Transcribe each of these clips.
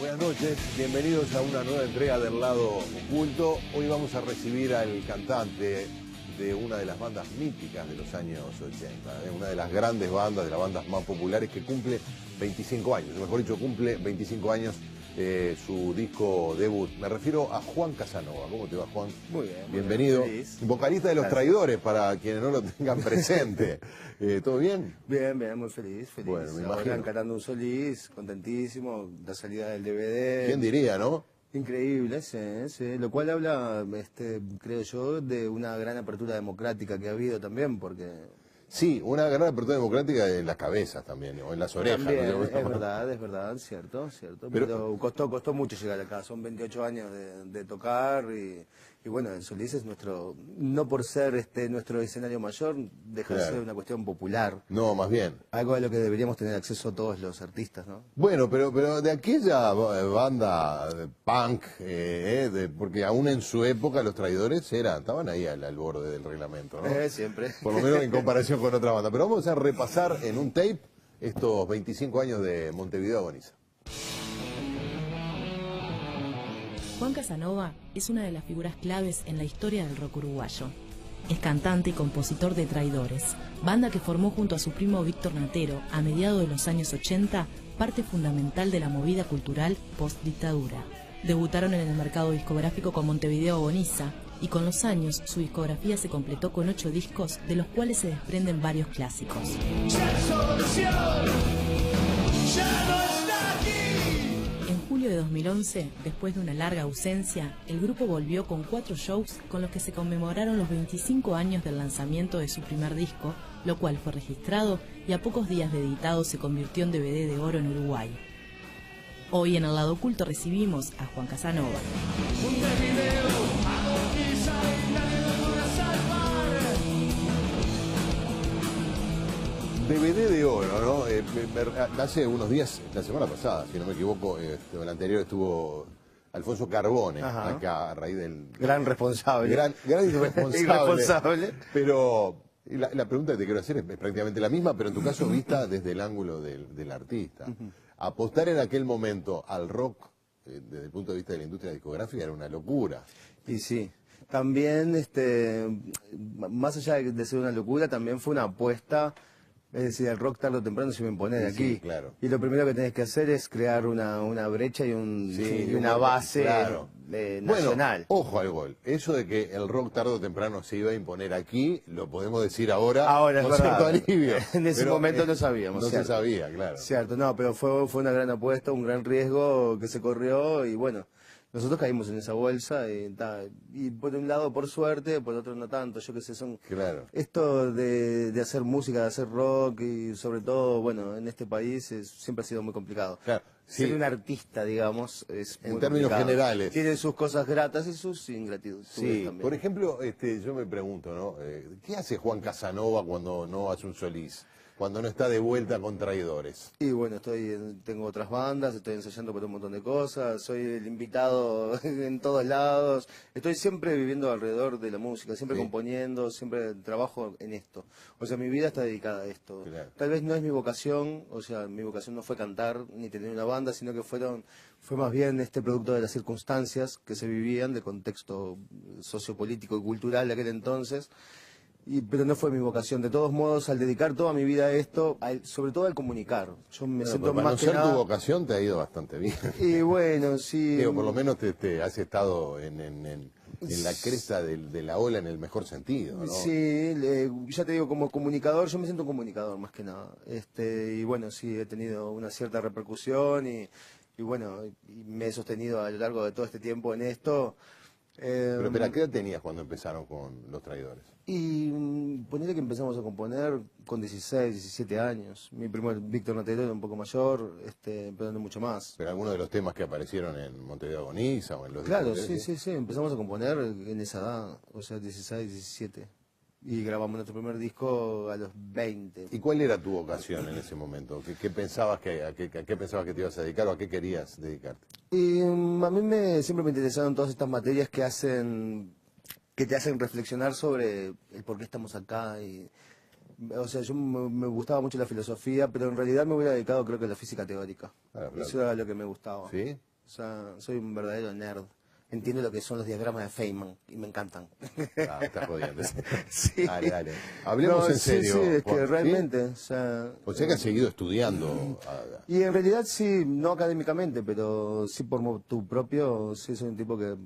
Buenas noches, bienvenidos a una nueva entrega del Lado Oculto. Hoy vamos a recibir al cantante de una de las bandas míticas de los años 80, una de las grandes bandas, de las bandas más populares, que cumple 25 años, o mejor dicho, cumple 25 años su disco debut. Me refiero a Juan Casanova. ¿Cómo te va, Juan? Muy bien. Bienvenido. Feliz. Vocalista de Los Traidores, para quienes no lo tengan presente. ¿Todo bien? Bien, bien, muy feliz. Bueno, me Ahora imagino. encarando un Solís, contentísimo, la salida del DVD. ¿Quién diría, no? Increíble, sí, sí. Lo cual habla, creo yo, de una gran apertura democrática que ha habido también, porque... Sí, una gran apertura democrática en las cabezas también, o en las orejas. También, ¿no? es verdad, cierto. Pero- Pero costó mucho llegar acá, son 28 años de tocar y bueno, el Solís es nuestro, no por ser nuestro escenario mayor, deja de Claro. ser una cuestión popular. No, más bien. Algo a lo que deberíamos tener acceso todos los artistas, ¿no? Bueno, pero de aquella banda punk, porque aún en su época Los Traidores estaban ahí al borde del reglamento, ¿no? Siempre. Por lo menos en comparación con otra banda. Pero vamos a repasar en un tape estos 25 años de Montevideo Agoniza. Juan Casanova es una de las figuras claves en la historia del rock uruguayo. Es cantante y compositor de Traidores, banda que formó junto a su primo Víctor Natero a mediados de los años 80, parte fundamental de la movida cultural post-dictadura. Debutaron en el mercado discográfico con Montevideo Agoniza y con los años su discografía se completó con 8 discos, de los cuales se desprenden varios clásicos. En julio de 2011, después de una larga ausencia, el grupo volvió con 4 shows con los que se conmemoraron los 25 años del lanzamiento de su primer disco, lo cual fue registrado y a pocos días de editado se convirtió en DVD de oro en Uruguay. Hoy en el Lado Oculto recibimos a Juan Casanova. DVD de oro, ¿no? Hace unos días, la semana pasada, si no me equivoco, el anterior estuvo Alfonso Carbone, Ajá. acá a raíz del... Gran responsable. Gran irresponsable. Irresponsable. Pero la pregunta que te quiero hacer es prácticamente la misma, pero en tu caso vista desde el ángulo del artista. Apostar en aquel momento al rock, desde el punto de vista de la industria discográfica, era una locura. Y sí, también, más allá de ser una locura, también fue una apuesta. Es decir, el rock tarde o temprano se iba a imponer Sí, aquí. sí, claro. Y lo primero que tenés que hacer es crear una brecha y, y una base claro. nacional. Bueno, ojo al gol. Eso de que el rock tarde o temprano se iba a imponer aquí, lo podemos decir ahora, Ahora es con cierto verdad. alivio. En ese Pero, momento no sabíamos. No cierto. se sabía, claro. Cierto, no, pero fue una gran apuesta, un gran riesgo que se corrió y bueno, nosotros caímos en esa bolsa y por un lado por suerte, por otro no tanto, yo qué sé, son... Claro. Esto de hacer música, de hacer rock y sobre todo, bueno, en este país siempre ha sido muy complicado. Claro, sí. Ser un artista, digamos, es En muy términos complicado. generales. Tiene sus cosas gratas y sus ingratitudes Sí, también. por ejemplo, yo me pregunto, ¿no? ¿Qué hace Juan Casanova cuando no hace un Solís? Cuando no está de vuelta con Traidores. Y bueno, tengo otras bandas, estoy ensayando por un montón de cosas, soy el invitado en todos lados, estoy siempre viviendo alrededor de la música, siempre Sí. componiendo, siempre trabajo en esto. O sea, mi vida está dedicada a esto. Claro. Tal vez no es mi vocación, o sea, mi vocación no fue cantar ni tener una banda, sino que fue más bien este producto de las circunstancias que se vivían, de contexto sociopolítico y cultural de aquel entonces. Pero no fue mi vocación. De todos modos, al dedicar toda mi vida a esto, sobre todo al comunicar, yo me Bueno, siento pero para más no que ser nada... tu vocación te ha ido bastante bien. Y bueno, sí. Digo, por lo menos te has estado en la cresta de la ola en el mejor sentido, ¿no? Sí, ya te digo, como comunicador, yo me siento un comunicador más que nada. Y bueno, sí, he tenido una cierta repercusión y bueno, y me he sostenido a lo largo de todo este tiempo en esto. Pero espera, ¿qué edad tenías cuando empezaron con Los Traidores? Y ponele que empezamos a componer con 16, 17 años. Mi primo Víctor Natero era un poco mayor, pero no mucho más. ¿Pero alguno de los temas que aparecieron en Montevideo Agoniza o en los Claro, discos de- sí, empezamos a componer en esa edad, o sea, 16, 17. Y grabamos nuestro primer disco a los 20. ¿Y cuál era tu vocación en ese momento? ¿Qué pensabas a qué pensabas que te ibas a dedicar o a qué querías dedicarte? Y a mí siempre me interesaron todas estas materias que te hacen reflexionar sobre el por qué estamos acá. O sea, yo me gustaba mucho la filosofía, pero en realidad me hubiera dedicado creo que a la física teórica. Claro. Eso era lo que me gustaba. ¿Sí? O sea, soy un verdadero nerd. Entiendo lo que son los diagramas de Feynman y me encantan. Ah, estás jodiendo. Sí. Dale, dale. Hablemos No, en serio. Sí, es que Juan, ¿sí? realmente, O sea que has seguido estudiando. Y en realidad sí, no académicamente, pero sí por motu propio, sí soy un tipo que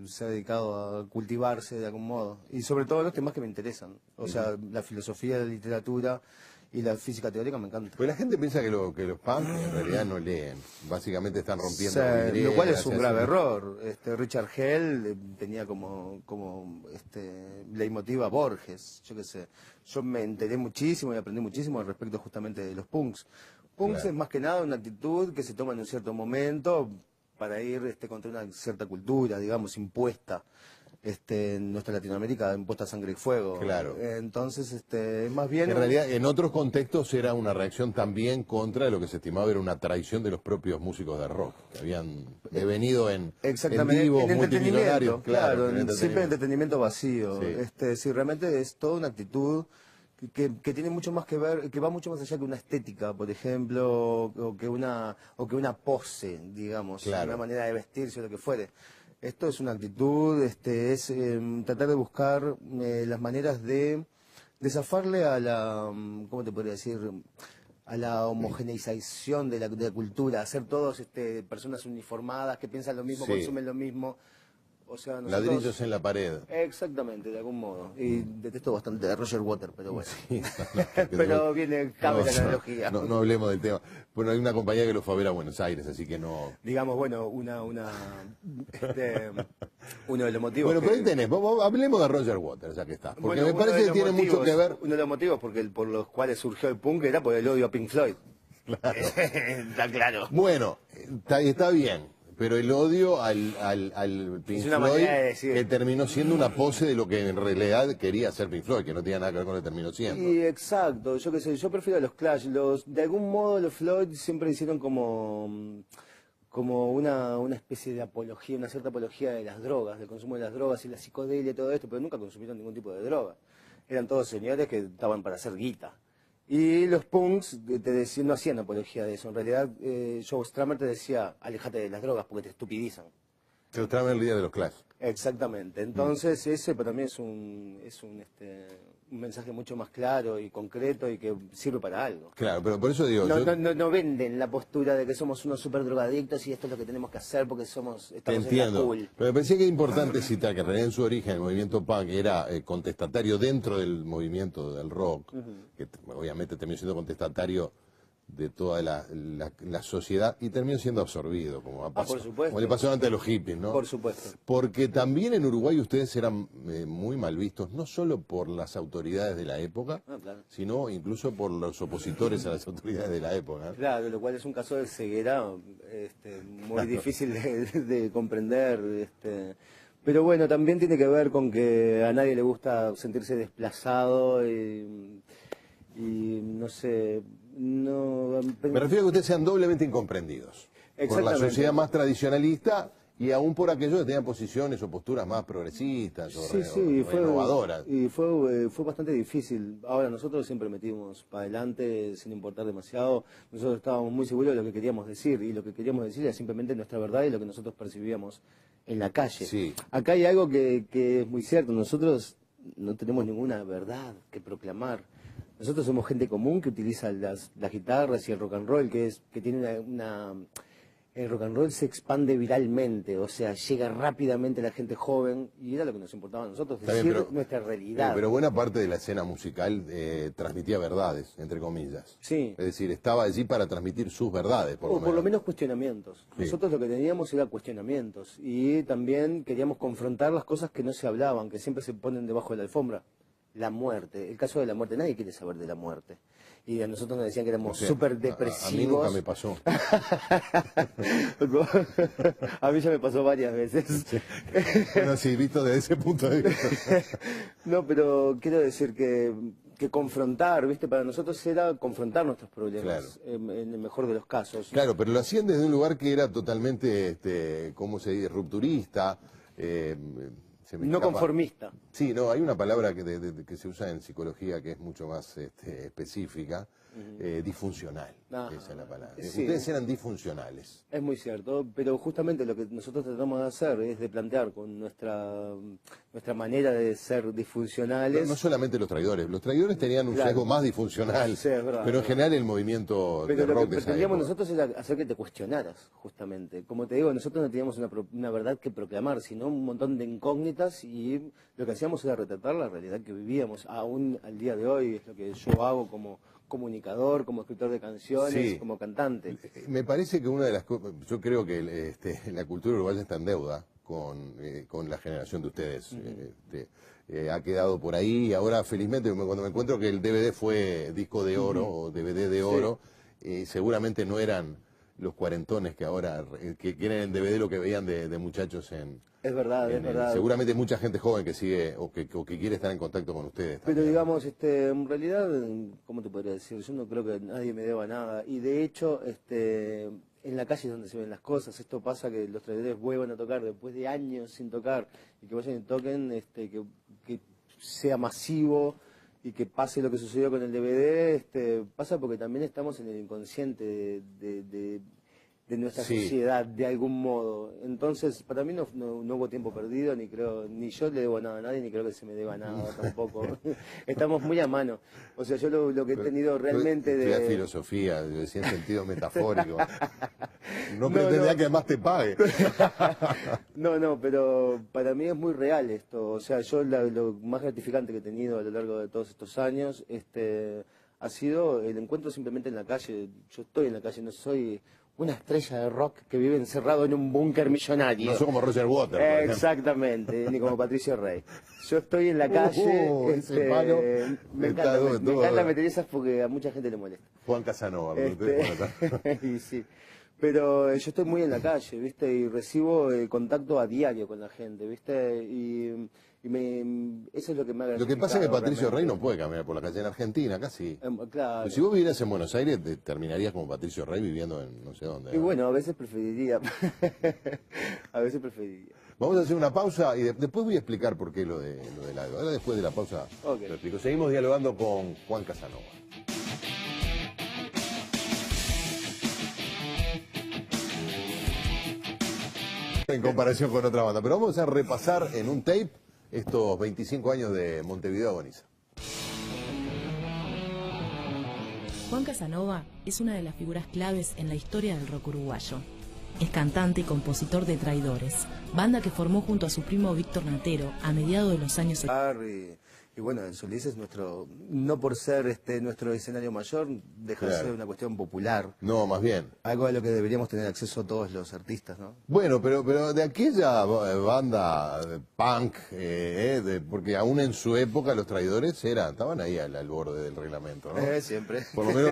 se ha dedicado a cultivarse de algún modo. Y sobre todo los temas que me interesan. O sea, la filosofía, la literatura y la física teórica me encanta. Pues la gente piensa que los punk en realidad no leen. Básicamente están O rompiendo sea, vidrieras, lo cual es un se grave hacen- error. Richard Hell tenía como leitmotiv a Borges, yo qué sé. Yo me enteré muchísimo y aprendí muchísimo al respecto justamente de los punks. Punks Claro. es más que nada una actitud que se toma en un cierto momento para ir contra una cierta cultura, digamos, impuesta. En nuestra Latinoamérica, impuesta a sangre y fuego. Claro. Entonces, es más bien... En realidad, en otros contextos era una reacción también contra lo que se estimaba era una traición de los propios músicos de rock, que habían devenido en Exactamente, vivos en entretenimiento, multimillonarios. claro, en siempre entretenimiento vacío. Sí. Si realmente es toda una actitud que tiene mucho más que ver, que va mucho más allá que una estética, por ejemplo, o que una pose, digamos, Claro. una manera de vestirse o lo que fuere. Esto es una actitud, tratar de buscar las maneras de zafarle a la, ¿cómo te podría decir? A la homogeneización de la cultura, hacer todos personas uniformadas que piensan lo mismo, Sí. consumen lo mismo. O sea, nosotros... Ladrillos en la pared. Exactamente, de algún modo. Y detesto bastante a Roger Water, pero bueno. Sí, Pero cabe la analogía. No hablemos del tema. Bueno, hay una compañía que lo fue a ver a Buenos Aires, así que no. Digamos, bueno, uno de los motivos. Bueno, pero ahí que- tenés, hablemos de Roger Waters, ya que está. Porque Bueno, me uno parece de que los tiene mucho motivos- que ver. Uno de los motivos por los cuales surgió el punk era por el odio a Pink Floyd. Está claro. Bueno, está bien, pero el odio al Pink Es una Floyd manera de decir. que terminó siendo una pose de lo que en realidad quería hacer Pink Floyd, que no tenía nada que ver con lo que terminó siendo. Y exacto, yo qué sé, yo prefiero a los Clash. De algún modo los Floyd siempre hicieron como una especie de apología, una cierta apología de las drogas, del consumo de las drogas y la psicodelia y todo esto, pero nunca consumieron ningún tipo de droga. Eran todos señores que estaban para hacer guita. Y los punks no hacían apología de eso. En realidad, Joe Strummer te decía, alejate de las drogas porque te estupidizan. Se lo traen el día de los Clash. Exactamente. Entonces, ese para mí es un mensaje mucho más claro y concreto y que sirve para algo. Claro, pero por eso digo, No venden la postura de que somos unos super drogadictos y esto es lo que tenemos que hacer porque te estamos en la entiendo. cool. Pero me parecía que es importante citar que en realidad en su origen el movimiento punk era contestatario dentro del movimiento del rock, que obviamente terminó siendo contestatario de toda la sociedad y terminó siendo absorbido, como, por supuesto. como le pasó antes a los hippies, ¿no? Por supuesto. Porque también en Uruguay ustedes eran muy mal vistos, no solo por las autoridades de la época, Claro. sino incluso por los opositores a las autoridades de la época. ¿eh? Claro, lo cual es un caso de ceguera muy difícil de comprender. Pero bueno, también tiene que ver con que a nadie le gusta sentirse desplazado y no sé, no... Me refiero a que ustedes sean doblemente incomprendidos por la Exactamente. sociedad más tradicionalista y aún por aquellos que tenían posiciones o posturas más progresistas o, o renovadoras. Y fue bastante difícil. Ahora, nosotros siempre metimos para adelante sin importar demasiado. Nosotros estábamos muy seguros de lo que queríamos decir y lo que queríamos decir era simplemente nuestra verdad y lo que nosotros percibíamos en la calle. Sí. Acá hay algo que es muy cierto. Nosotros no tenemos ninguna verdad que proclamar. Nosotros somos gente común que utiliza las guitarras y el rock and roll, que tiene el rock and roll se expande viralmente, o sea, llega rápidamente a la gente joven, y era lo que nos importaba a nosotros, Está decir bien, pero- nuestra realidad. Pero buena parte de la escena musical transmitía verdades, entre comillas. Sí. Es decir, estaba allí para transmitir sus verdades, O por lo menos cuestionamientos. Sí. Nosotros lo que teníamos era cuestionamientos, y también queríamos confrontar las cosas que no se hablaban, que siempre se ponen debajo de la alfombra. La muerte, el caso de la muerte, nadie quiere saber de la muerte. Y a nosotros nos decían que éramos O sea, súper a mí depresivos. nunca me pasó. A mí ya me pasó varias veces. Bueno, sí, visto desde ese punto de vista. No, pero quiero decir que confrontar, ¿viste? Para nosotros era confrontar nuestros problemas, en el mejor de los casos. Claro, pero lo hacían desde un lugar que era totalmente, ¿cómo se dice? Rupturista. Se me No escapa. conformista. Sí, no, hay una palabra que se usa en psicología que es mucho más específica, disfuncional. Ah, esa es la palabra. sí. Ustedes eran disfuncionales. Es muy cierto, pero justamente lo que nosotros tratamos de hacer es de plantear con nuestra manera de ser disfuncionales. No solamente los traidores tenían un Claro. sesgo más disfuncional, Sí, es verdad, pero en es general el movimiento Pero de lo rock que de esa pretendíamos época. nosotros era hacer que te cuestionaras, justamente. Como te digo, nosotros no teníamos una verdad que proclamar, sino un montón de incógnitas, y lo que hacíamos era retratar la realidad que vivíamos, aún al día de hoy. Es lo que yo hago como comunicador, como escritor de canciones, Sí. como cantante. Me parece que una de las cosas, yo creo que la cultura uruguaya está en deuda con la generación de ustedes. Ha quedado por ahí, y ahora felizmente cuando me encuentro que el DVD fue disco de oro o DVD de oro, seguramente no eran los cuarentones que ahora que quieren en DVD lo que veían de muchachos Es verdad, es verdad. seguramente hay mucha gente joven que sigue o que quiere estar en contacto con ustedes Pero también. digamos, en realidad, ¿cómo te podría decir? Yo no creo que nadie me deba nada. Y de hecho, en la calle es donde se ven las cosas. Esto pasa que los traidores vuelvan a tocar después de años sin tocar, y que vayan y toquen, que sea masivo y que pase lo que sucedió con el DVD, pasa porque también estamos en el inconsciente de nuestra Sí. sociedad, de algún modo. Entonces, para mí no hubo tiempo perdido, ni yo le debo nada a nadie, ni creo que se me deba nada tampoco. Estamos muy a mano. O sea, yo lo que he tenido realmente Estudiar de... filosofía, yo decía en sentido metafórico. No No, pretendería no. que además te pague. No, pero para mí es muy real esto. O sea, yo lo más gratificante que he tenido a lo largo de todos estos años, ha sido el encuentro simplemente en la calle. Yo estoy en la calle, no soy una estrella de rock que vive encerrado en un búnker millonario. No soy como Roger Waters, por ejemplo. Exactamente, ni como Patricio Rey. Yo estoy en la calle, ese palo me está encanta, me todo- encanta meter esas porque a mucha gente le molesta. Juan Casanova. pero ustedes, bueno, Y sí. Pero yo estoy muy en la calle, ¿viste? Y recibo contacto a diario con la gente, ¿viste? Y eso es lo que me ha lo que pasa es que gratificado Patricio Rey realmente. no puede caminar por la calle en Argentina, casi. Claro. Si vos vivieras en Buenos Aires, terminarías como Patricio Rey viviendo en no sé dónde. Y bueno, a veces preferiría. A veces preferiría. Vamos a hacer una pausa y después voy a explicar por qué lo del algo. Ahora después de la pausa Ok. lo explico. Seguimos dialogando con Juan Casanova. En comparación con otra banda. Pero vamos a repasar en un tape estos 25 años de Montevideo Agoniza. Juan Casanova es una de las figuras claves en la historia del rock uruguayo. Es cantante y compositor de Traidores, banda que formó junto a su primo Víctor Natero a mediados de los años 80. Y bueno, el Solís es nuestro, no por ser nuestro escenario mayor, deja de Claro. ser una cuestión popular. No, más bien. Algo a lo que deberíamos tener acceso todos los artistas, ¿no? Bueno, pero de aquella banda punk, porque aún en su época los Traidores estaban ahí al borde del reglamento, ¿no? Siempre. Por lo menos.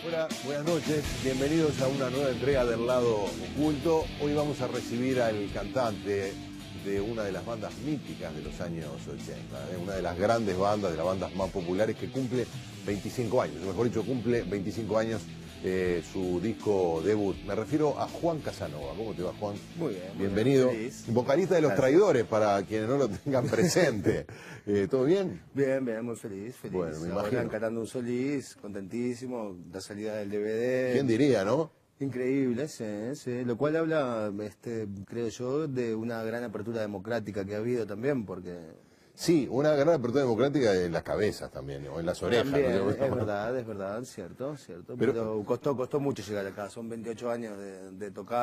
Hola, buenas noches, bienvenidos a una nueva entrega del Lado Oculto. Hoy vamos a recibir al cantante de una de las bandas míticas de los años 80, una de las grandes bandas, de las bandas más populares, que cumple 25 años, o mejor dicho, cumple 25 años su disco debut. Me refiero a Juan Casanova. ¿Cómo te va, Juan? Muy bien. muy Bienvenido. bien, feliz. Vocalista de Los Gracias. Traidores, para quienes no lo tengan presente. ¿Todo bien? Bien, muy feliz. Bueno, me Ahora imagino. cantando un Solís, contentísimo, la salida del DVD. ¿Quién diría, no? Increíble, sí. Lo cual habla, creo yo, de una gran apertura democrática que ha habido también, porque... Sí, una gran apertura democrática en las cabezas también, o en las orejas. También, ¿no? es verdad, cierto. Pero- Pero costó mucho llegar acá, son 28 años de tocar.